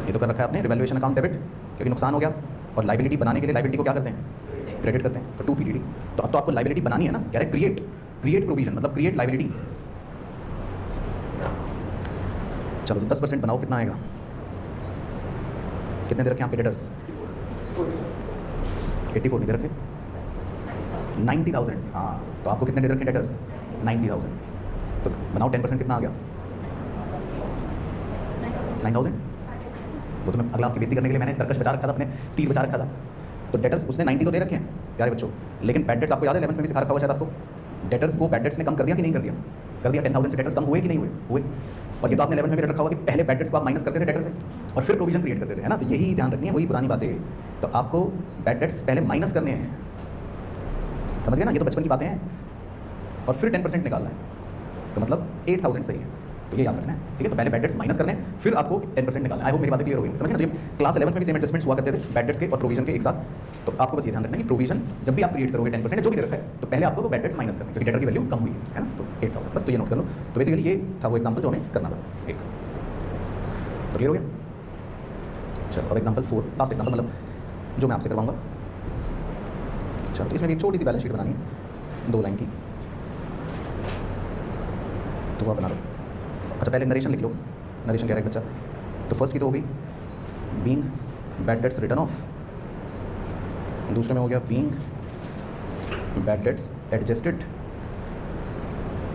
Speaker 1: ये तो कर रखा है आपने रिवैल्यूएशन अकाउंट डेबिट, क्योंकि नुकसान हो गया, और लाइबिलिटी बनाने के लिए लाइबिलिटी को क्या करते हैं? क्रेडिट करते हैं, तो 2 PDD। तो अब तो आपको लाइबिलिटी बनानी है ना, कह रहे क्रिएट प्रोविजन मतलब क्रिएट लाइबिलिटी। चलो तो 10% बनाओ, कितना आएगा? कितने दे रखे आपके डेटर्स? 84 नहीं दे रखे, 90,000। हाँ तो आपको कितने दे रखे डेटर्स? 90,000। तो बनाओ 10%, कितना आ गया? 9,000। वो तो मैं अगला आपकी बेइज्जती करने के लिए मैंने तर्कश बचा रखा था, अपने तीर बचा रखा था। तो डेटर्स उसने 90 तो दे रखे हैं प्यारे बच्चों, लेकिन बैड डेट्स आपको याद है 11th में भी सिखा रखा हुआ शायद आपको, डेटर्स को बैड डेट्स ने कम कर दिया कि नहीं कर दिया? कर दिया। 10,000 से डेटर्स कम हुए कि नहीं हुए? और ये तो आपने 11th में भी रखा हुआ कि पहले बैड डेट्स को आप माइनस करते थे डेटर से और फिर प्रोविजन क्रिएट करते थे, है ना। तो यही ध्यान रखनी है, वही पुरानी बातें। तो आपको बैड डेट्स पहले माइनस करने हैं, समझ गए ना, ये तो बचपन की बातें हैं, और फिर 10% निकालना है, तो मतलब 8,000 सही है, तो ये याद रखना है, ठीक है। तो पहले बैड डेट्स माइनस करने हैं, फिर आपको 10% निकालना है। आई होप मेरी बातें क्लियर हो गई, समझ गए ना। तो ये क्लास 11th में भी सेम एडजस्टमेंट्स हुआ करते थे बैड डेट्स के और प्रोविजन के एक साथ। तो आपको बस ये ध्यान रखना है कि प्रोविजन जब भी आप क्रिएट करोगे 10% जो भी दे रखा है, तो पहले आपको वो बैड डेट्स माइनस करना है, क्योंकि डेटर की वैल्यू कम हुई है ना, तो 8,000 बस। तो ये नोट कर लो। तो बेसिकली ये था वो एग्जाम्पल जो हमें करना था एक, तो क्लियर हो गया। चलो अब एग्जाम्पल 4, लास्ट एग्जाम्पल मतलब जो मैं आपसे करवाऊंगा। चलो तो इसमें भी एक छोटी सी बैलेंस शीट बनानी है 2 लाइन की, तो वो बना लो। अच्छा पहले नरेशन लिख लो, नरेशन कह रहा है बच्चा। तो फर्स्ट की तो हो गई being bad debts return of, दूसरे में हो गया बीइंग बैड डेट्स एडजस्टेड,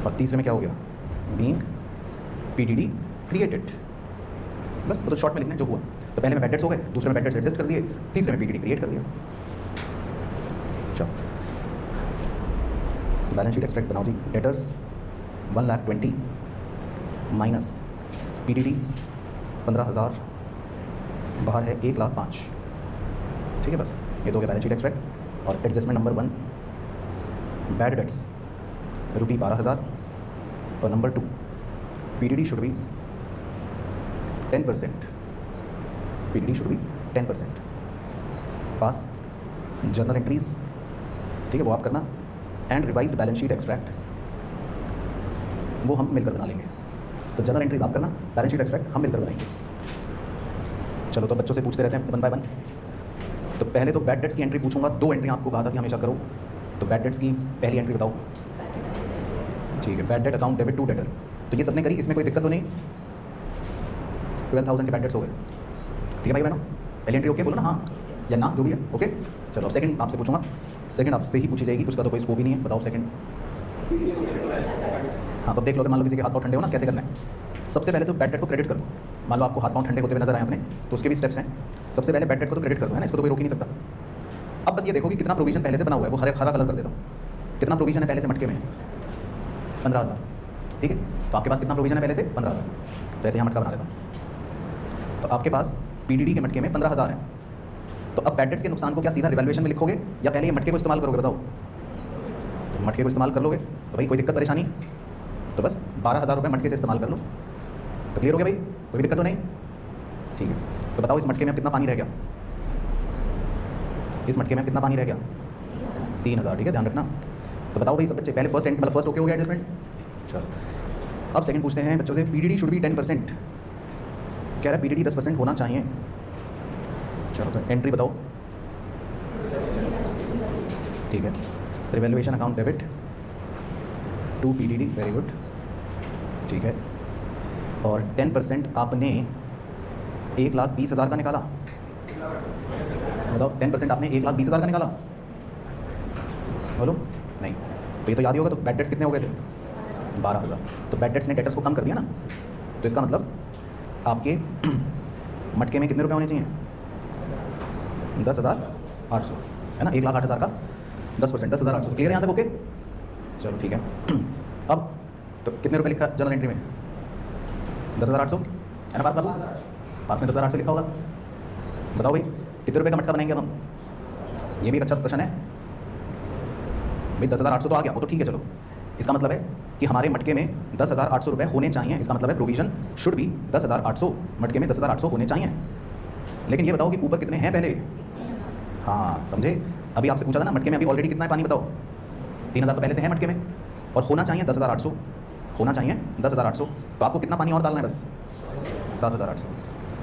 Speaker 1: और तीसरे में क्या हो गया? Being PDD created. बस तो शॉर्ट में लिखना है जो हुआ। तो पहले में बैड डेट्स हो गए, दूसरे में बैड डेट्स एडजस्ट कर दिए, तीसरे में PDD क्रिएट कर दिया। चलो बैलेंस शीट एक्सट्रैक्ट बनाओ जी। डेटर्स 1,20,000 माइनस PDD 15,000, बाहर है 1,05,000, ठीक है। बस ये तो हो गया बैलेंस शीट एक्सट्रैक्ट। और एडजस्टमेंट नंबर 1 बैड डेट्स ₹12,000, और number 2 PDD should be 10%, PDD should be 10%। Pass journal entries, ठीक है, वो आप करना, and revised balance sheet extract वो हम मिलकर बना लेंगे। तो जनरल एंट्रीज आप करना, बैलेंस शीट एक्सट्रैक्ट हम मिलकर बनाएंगे। चलो तो बच्चों से पूछते रहते हैं 1 बाय 1। तो पहले तो बैड डेट्स की एंट्री पूछूंगा, 2 एंट्री आपको कहा था कि हमेशा करो। तो बैड डेट्स की पहली एंट्री बताओ, ठीक है। Bad debt account debit to debtor, तो ये सबने करी, इसमें कोई दिक्कत तो नहीं। 12,000 के बैड डेट्स हो गए, ठीक है भाई बहनों। पहली एंट्री ओके बोलो ना, हाँ या ना जो भी है ओके। चलो सेकंड आपसे पूछूंगा, सेकंड आपसे ही पूछी जाएगी, उसका तो कोई स्कोप ही नहीं है, बताओ सेकंड। हाँ तो देख लो, मान लो किसी के हाथ पाँव ठंडे हो ना, कैसे करना है। सबसे पहले तो बैड डेट को क्रेडिट कर दो। मान लो आपको हाथ पाँव ठंडे होते हुए नजर आए अपने, तो उसके भी स्टेप्स हैं। सबसे पहले बैड डेट को तो क्रेडिट कर दो, है ना, इसको तो कोई रोक ही नहीं सकता। अब बस ये देखो कि कितना प्रोविजन पहले से बना हुआ है, वो हरा कलर कर देता हूँ। कितना प्रोविजन है पहले से मटके में? 15,000, ठीक है। तो आपके पास कितना प्रोविजन है पहले से? 15,000। तो ऐसे यहाँ मटका बना देता हूँ। तो आपके पास PDD के मटके में 15,000 है। तो अब बैड डेट्स के नुकसान को क्या सीधा रिवैल्यूएशन में लिखोगे या पहले ये मटके को इस्तेमाल करोगे, बताओ। तो मटके को इस्तेमाल कर लोगे तो भाई कोई दिक्कत परेशानी, तो बस 12,000 रुपये मटके से इस्तेमाल कर लो। तो क्लियर हो गया भाई, कोई भी दिक्कत तो नहीं? ठीक है, तो बताओ इस मटके में अब कितना पानी रह गया? इस मटके में कितना पानी रह गया? 3,000। ठीक है, ध्यान रखना। तो बताओ भाई सब बच्चे, पहले फर्स्ट मतलब फर्स्ट ओके हो गया एडजस्टमेंट। चलो अब सेकंड पूछते हैं बच्चों से, पीडीडी शुड बी 10%। कह रहा है पीडीडी 10% होना चाहिए। चलो तो एंट्री बताओ। ठीक है, revaluation account debit to PDD, very good. ठीक है, और 10% आपने 1,20,000 का निकाला। बताओ 10% आपने 1,20,000 का निकाला, बोलो नहीं। तो ये तो याद ही होगा। तो बैड डेट्स कितने हो गए थे? 12,000। तो बैड डेट्स ने डेटर्स को कम कर दिया ना, तो इसका मतलब आपके मटके में कितने रुपए होने चाहिए? 10,800 है ना। 1,08,000 का 10%, 10,800। क्लियर है यहाँ तक? ओके, चलो ठीक है। अब तो कितने रुपए लिखा जर्नल एंट्री में? 10,800 है ना। पास बाबू, पास में 10,800 लिखा होगा। बताओ भाई कितने रुपए का मटका बनाएंगे अब हम? ये भी एक अच्छा प्रश्न है भाई। 10,800 तो आ गया, वो तो ठीक है। चलो, इसका मतलब है कि हमारे मटके में 10,800 रुपये होने चाहिए। इसका मतलब है प्रोविजन शुड भी 10,800, मटके में 10,800 होने चाहिए। लेकिन ये बताओ कि ऊपर कितने हैं पहले? हाँ समझे। अभी आपसे पूछा था ना मटके में अभी ऑलरेडी कितना है पानी, बताओ। 3,000 तो पहले से है मटके में, और होना चाहिए 10,800, होना चाहिए 10,800। तो आपको कितना पानी और डालना है? बस 7,800।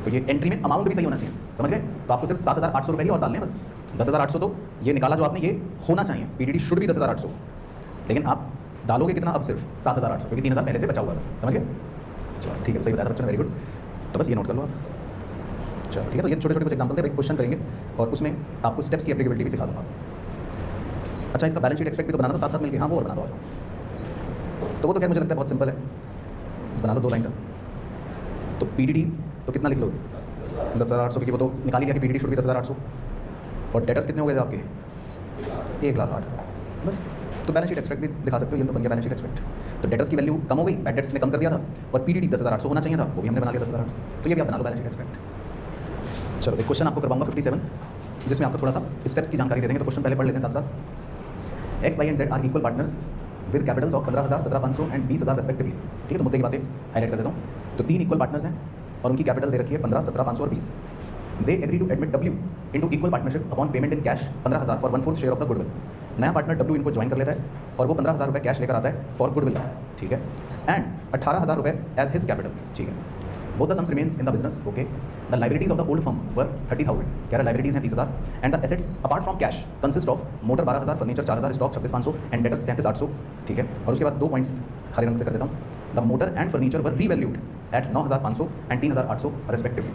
Speaker 1: तो ये एंट्री में अमाउंट भी सही होना चाहिए, समझ गए? तो आपको सिर्फ 7,800 रुपये ही और डालने हैं बस। 10,800 तो ये निकाला जो आपने, ये होना चाहिए। पीडीडी शुड भी 10,800, लेकिन आप डालोगे कितना? अब सिर्फ 7,800, क्योंकि 3,000 पहले से बचा हुआ है, समझ गए? चलो ठीक है, सही बताया बच्चों ने, वेरी गुड। तो बस ये नोट कर लो आप। चलो ठीक है, तो ये छोटे छोटे कुछ एग्जाम्पल थे, एक क्वेश्चन करेंगे और उसमें आपको स्टेप्स की एप्लीकेबिलिटी भी सिखा दूँगा। अच्छा, इसका बैलेंस शीट एक्सपेक्ट भी तो बनाना था साथ साथ मिलकर। हाँ वो और बना दो। तो वो तो खैर मुझे लगता है बहुत सिंपल है, बना लो 2 लाइन का। तो पीडीडी तो कितना लिख लो? 10,800, क्योंकि वो तो निकाल ही लिया कि पीडीडी शुड भी 10,800। और डेटर्स कितने हो गए थे आपके? 1,08,000 बस। तो बैलेंस शीट एक्सपेक्ट भी दिखा सकते हो, ये तो बन गया बैलेंस शीट एक्सपेक्ट। तो डेटर्स की वैल्यू कम हो गई, बैड डेट्स ने कम कर दिया था, और पीडीडी 10,800 होना चाहिए था, वो भी हमने बना लिया 10,800। तो ये भी आप बना लो बैलेंस शीट एक्सपेक्ट। चलो एक क्वेश्चन आपको करवाऊंगा 57, जिसमें आपको थोड़ा सा स्टेप्स की जानकारी दे देंगे। तो क्वेश्चन पहले पढ़ लेते हैं साथ साथ। X, Y and Z are equal partners with capitals of 15,000, 17,500 and 20,000 respectively. ठीक है, तो मुद्दे की बातें हाईलाइट कर देता हूँ। तो 3 इक्वल पार्टनर्स हैं और उनकी कैपिटल दे रखी है 15, 17,500 और 20। They agree to admit W into equal partnership upon payment in cash 15,000 for 1/4 share of the goodwill. नया पार्टनर डब्ल्यू इनको ज्वाइन कर लेता है और वो 15,000 रुपये कैश लेकर आता है फॉर गुडविल। ठीक है, एंड 18,000 रुपये एज हिज कैपिटल। ठीक है, both the sums remains in the business. Okay, the liabilities of the old firm were 30,000, कह रहा liabilities हैं 30,000, and the assets apart from cash consist of motor 12,000, furniture 4,000, stock 26,500 and debtors 37,800. ठीक है, और उसके बाद 2 पॉइंट्स हरे रंग से कर देता हूँ। The motor and furniture were revalued at 9,500 and 3,800 respectively.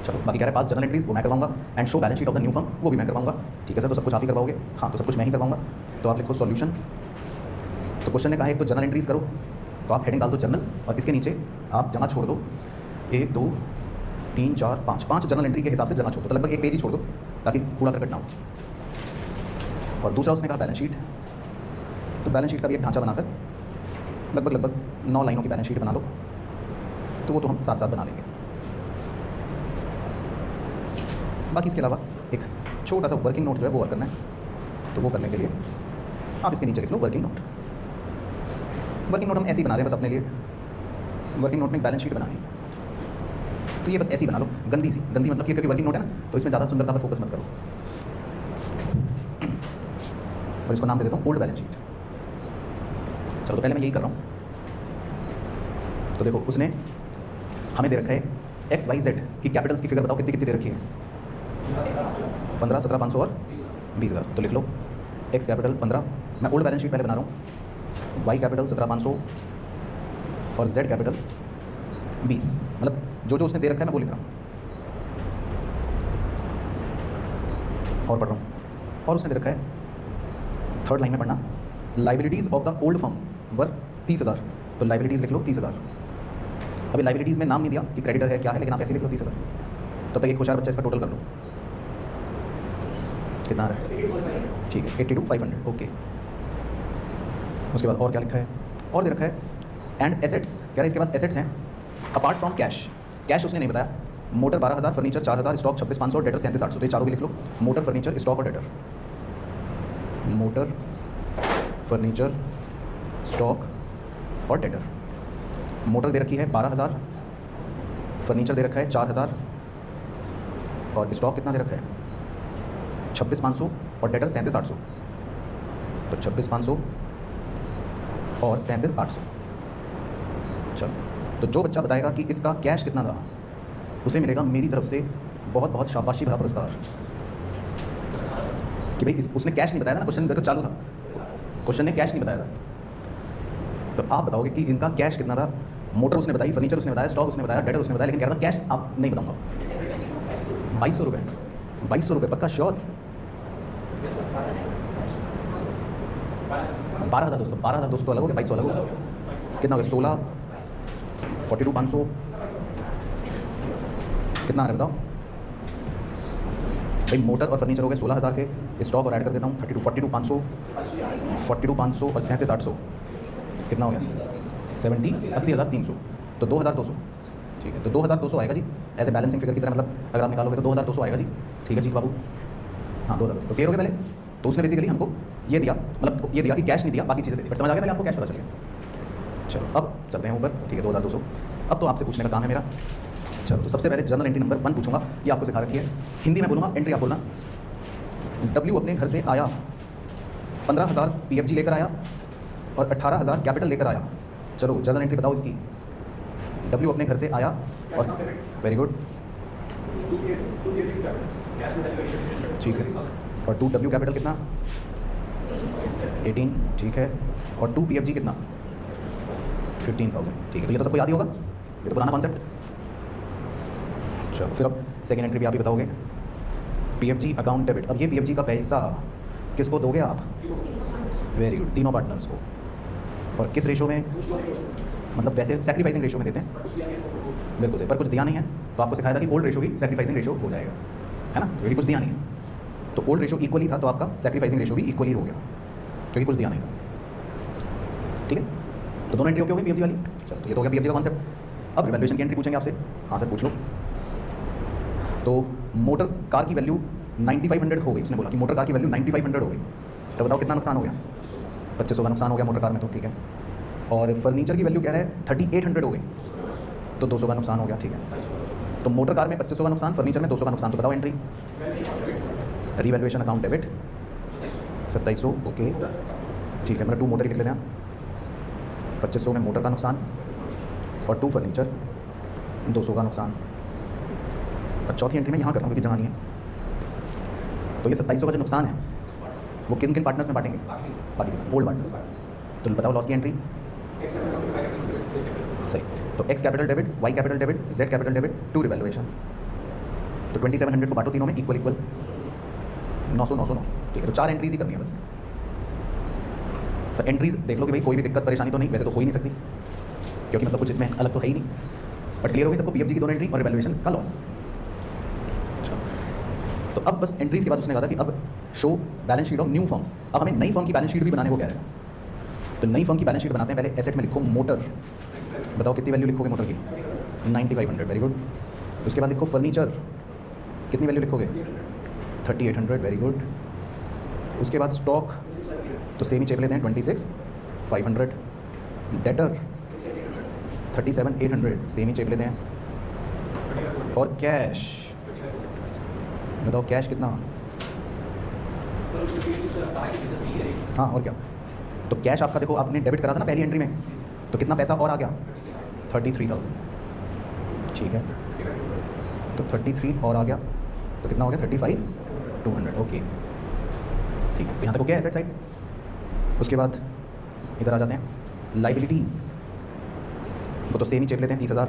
Speaker 1: चलो बाकी कह रहा है पास जर्नल एंट्रीज वो मैं करवाऊंगा, and show balance sheet of the new firm वो भी मैं करवाऊंगा। ठीक है सर, तो सब कुछ आप ही करवाओगे? हाँ, तो सब कुछ मैं ही करवाऊंगा। तो आप लिखो सॉल्यूशन। तो क्वेश्चन ने कहा एक तो जर्नल एंट्रीज करो, तो आप हेडिंग डाल दो जर्नल, और इसके नीचे आप जमा छोड़ दो 1, 2, 3, 4, 5 जर्नल एंट्री के हिसाब से जमा छोड़ दो। तो लगभग 1 पेज ही छोड़ दो ताकि कूड़ा करकट ना हो। और दूसरा उसने कहा बैलेंस शीट। तो बैलेंस शीट का भी एक ढांचा बनाकर लगभग 9 लाइनों की बैलेंस शीट बना लो। तो वो तो हम साथ साथ बना लेंगे। बाकी इसके अलावा एक छोटा सा वर्किंग नोट जो है वो और करना है। तो वो करने के लिए आप इसके नीचे लिख लो वर्किंग नोट। वर्किंग नोट हम ऐसे ही बना रहे हैं बस अपने लिए। वर्किंग नोट में एक बैलेंस शीट बनानी है, तो ये बस ऐसी बना लो, गंदी सी। गंदी मतलब कि क्योंकि वर्किंग नोट है ना, तो इसमें ज़्यादा सुंदरता पर फोकस मत करो। और इसको नाम दे देता हूँ ओल्ड बैलेंस शीट। चलो तो पहले मैं यही कर रहा हूँ। तो देखो उसने हमें दे रखा है एक्स, वाई, जेड की कैपिटल्स की फिगर बताओ कितनी कितनी दे रखी है? 15, 17,500 और 20,000। तो लिख लो एक्स कैपिटल 15, मैं ओल्ड बैलेंस शीट पहले बना रहा हूँ। वाई कैपिटल 17,500 और जेड कैपिटल 20। मतलब जो जो उसने दे रखा है मैं वो लिख रहा हूँ और पढ़ रहा हूँ। और उसने दे रखा है 3rd लाइन में पढ़ना, liabilities of the old firm were 30,000। तो लाइबिलिटीज़ लिख लो 30,000। अभी लाइबिलिटीज़ में नाम नहीं दिया कि क्रेडिटर है क्या है, लेकिन आप ऐसे लिख लो 30,000। तब तक एक होशियार बच्चा इसका टोटल कर लो कितना आ रहा है। ठीक है, 82,500। ओके, उसके बाद और क्या लिखा है? और दे रखा है एंड एसेट्स, कह रहा है इसके पास एसेट्स हैं अपार्ट फ्रॉम कैश। कैश उसने नहीं बताया। Motor 12,000, furniture 4,000, stock 26,500, debtor 37,800। तो ये चारों भी लिख लो, मोटर, फर्नीचर, स्टॉक और डेटर। मोटर, फर्नीचर, स्टॉक और डेटर। मोटर दे रखी है 12,000, फर्नीचर दे रखा है 4,000 और स्टॉक कितना दे रखा है 26,500 और डेटर 37,800। तो 26,500 और 37,800। चलो, तो जो बच्चा बताएगा कि इसका कैश कितना था उसे मिलेगा मेरी तरफ से बहुत बहुत शाबाशी भरा पुरस्कार। कि भाई उसने कैश नहीं बताया था ना, क्वेश्चन तो चालू था, क्वेश्चन ने कैश नहीं बताया था। तो आप बताओगे कि इनका कैश कितना था। मोटर उसने बताई, फर्नीचर उसने बताया, स्टॉक उसने बताया, डेटर उसने बताया, लेकिन कह रहा था कैश आप नहीं बताऊंगा। 2200 रुपये, 2200 रुपये पक्का श्योर। 12,200 तो अलग हो गया, 2200 अलग हो गया, कितना हो गया 16, 42,500 कितना आ रहा है बताओ भाई। मोटर और फर्नीचर हो गए 16,000 के, स्टॉक और ऐड कर देता हूँ 42,500 और 37,800 कितना हो गया 80,300। तो 2,200 ठीक है। तो 2,200 आएगा जी ऐसे बैलेंसिंग फिगर की तरह, मतलब अगर आप निकालोगे तो 2,200 आएगा जी। ठीक है जी बाबू, हाँ 2,200। तो क्लियर हो गया पहले। तो उसने बेसिकली हमको ये दिया, मतलब ये दिया कि कैश नहीं दिया, बाकी चीज़ें दी, बट समझ आ गया पहले आपको कैश पता चल गया। चलो अब चलते हैं ऊपर। ठीक है 2,200। अब तो आपसे पूछने का काम है मेरा। चलो तो सबसे पहले जर्नल एंट्री नंबर 1 पूछूंगा, ये आपको सिखा रखी है। हिंदी में बोलूँगा, एंट्री आप बोलना। डब्ल्यू अपने घर से आया, 15,000 PFG लेकर आया और 18,000 कैपिटल लेकर आया। चलो जर्नल एंट्री बताओ इसकी। डब्ल्यू अपने घर से आया और वेरी गुड ठीक है, और 2W कैपिटल कितना 18 ठीक है, और 2 PFG कितना 15,000 ठीक है। तो ये तो सबको याद ही होगा, ये तो पुराना कॉन्सेप्ट। चलो फिर अब सेकेंड एंट्री भी आप ही बताओगे। PFG account debit. अब ये PFG का पैसा किसको दोगे आप, वेरी गुड, तीनों पार्टनर्स को। और किस रेशो में, मतलब वैसे सैक्रिफाइसिंग रेशो में देते हैं, बिल्कुल सही, पर कुछ दिया नहीं है तो आपको सिखाया था कि ओल्ड रेशो भी सैक्रिफाइसिंग रेशो हो जाएगा, है ना, क्योंकि कुछ दिया नहीं है। तो ओल्ड रेशो इक्वली था तो आपका सैक्रिफाइसिंग रेशो भी इक्वली हो गया क्योंकि कुछ दिया नहीं था। ठीक है, तो दोनों एंट्री ओके हो गई PFG वाली। चलो तो ये तो हो गया PFG का कॉन्सेप्ट। अब रिवैल्यूएशन की एंट्री पूछेंगे आपसे। हाँ सर पूछ लो। तो मोटर कार की वैल्यू 9,500 हो गई, उसने बोला कि मोटर कार की वैल्यू 9,500 हो गई। तो बताओ कितना नुकसान हो गया, 2500 का नुकसान हो गया मोटर कार में, तो ठीक है। और फर्नीचर की वैल्यू क्या है 3,800 हो गई, तो 200 का नुकसान हो गया, ठीक है। तो मोटर कार में 2500 का नुकसान, फर्नीचर में 200 का नुकसान। तो बताओ entry. Revaluation account debit 2700 okay ठीक है। मेरा 2 मोटर ही लिख लेते हैं, 2500 में मोटर का नुकसान और 2 फर्नीचर 200 का नुकसान। और चौथी एंट्री में यहाँ कर रहा हूँ क्योंकि जगह नहीं है। तो ये 2700 का जो नुकसान है वो किन किन पार्टनर्स में बांटेंगे, बाकी ओल्ड पार्टनर्स। तो बताओ लॉस की एंट्री। सही, तो X capital debit, Y capital debit, Z capital debit, 2 revaluation. तो 2700 को बांटो तीनों में इक्वल 900 900 900 ठीक है। तो 4 एंट्रीज ही करनी है बस। तो एंट्रीज देख लो कि भाई कोई भी दिक्कत परेशानी तो नहीं, वैसे तो हो ही नहीं सकती क्योंकि मतलब कुछ इसमें अलग तो है ही नहीं, बट क्लियर हो गई सबको PFG की दोनों एंट्री और रिवैल्यूएशन का लॉस। तो अब बस एंट्रीज के बाद उसने कहा था कि अब show balance sheet of new firm. अब हमें नई फर्म की बैलेंस शीट भी बनाने को कह रहे हैं। तो नई फर्म की बैलेंस शीट बनाते हैं। पहले एसेट में लिखो मोटर, बताओ कितनी वैल्यू लिखोगे मोटर की 9,500 वेरी गुड। उसके बाद लिखो फर्नीचर, कितनी वैल्यू लिखोगे 3,800 वेरी गुड। उसके बाद स्टॉक तो सेम ही चेप लेते हैं 26,500। डेटर 37,800 सेम ही चेप लेते हैं। और कैश बताओ कैश कितना, हाँ और क्या। तो कैश आपका देखो आपने डेबिट करा था ना पहली एंट्री में, तो कितना पैसा और आ गया 33,000 ठीक है। तो 33 और आ गया तो कितना हो गया 35,200 ओके ठीक है। तो यहाँ तक हो गया एसेट साइड। उसके बाद इधर आ जाते हैं लाइबिलिटीज़, वो तो सेम ही चेक लेते हैं 30,000।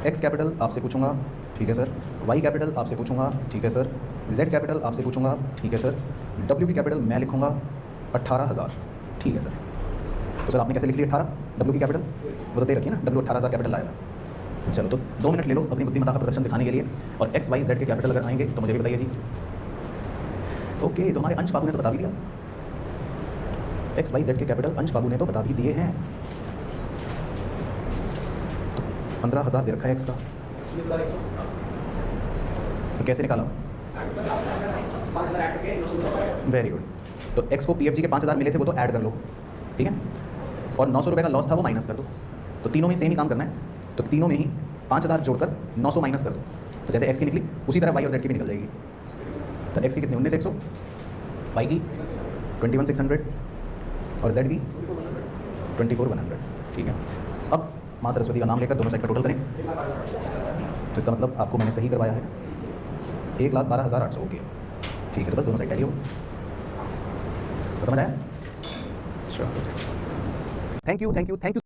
Speaker 1: एक्स कैपिटल आपसे पूछूंगा ठीक है सर, वाई कैपिटल आपसे पूछूंगा ठीक है सर, जेड कैपिटल आपसे पूछूंगा ठीक है सर, डब्ल्यू की कैपिटल मैं लिखूंगा 18,000 ठीक है सर। तो सर आपने कैसे लिख लिया 18 डब्ल्यू की कैपिटल, वो तो दे रखी है ना, डब्ल्यू 18,000 कैपिटल लाया था। चलो तो 2 मिनट ले लो अपनी बुद्धिमत्ता का प्रदर्शन दिखाने के लिए। और एक्स वाई जेड के कैपिटल अगर आएंगे तो मुझे भी बताइए जी। ओके तो हमारे अंश बाबू ने तो बता भी दिया, एक्स वाई जेड के कैपिटल अंश बाबू ने तो बता भी दिए हैं। तो 15,000 दे रखा है एक्स का, तो कैसे निकाला, वेरी गुड। तो तो एक्स को PFG के 5,000 मिले थे, वो तो ऐड कर लो, ठीक है। और 900 रुपये का लॉस था, वो माइनस कर दो। तो तीनों में सेम ही काम करना है, तो तीनों में ही 5,000 जोड़कर 900 माइनस कर दो। तो जैसे एक्स की निकली उसी तरह वाई और जेड की भी निकल जाएगी। तो एक्स की कितनी 19,100, वाई की 21,600 और जेड की 24,100, ठीक है। अब माँ सरस्वती का नाम लेकर दोनों साइड का टोटल करें, तो इसका मतलब आपको मैंने सही करवाया है 1,12,800, ओके, ठीक है। तो बस दोनों साइड टैली हो, तो समझ आया? श्योर। Thank you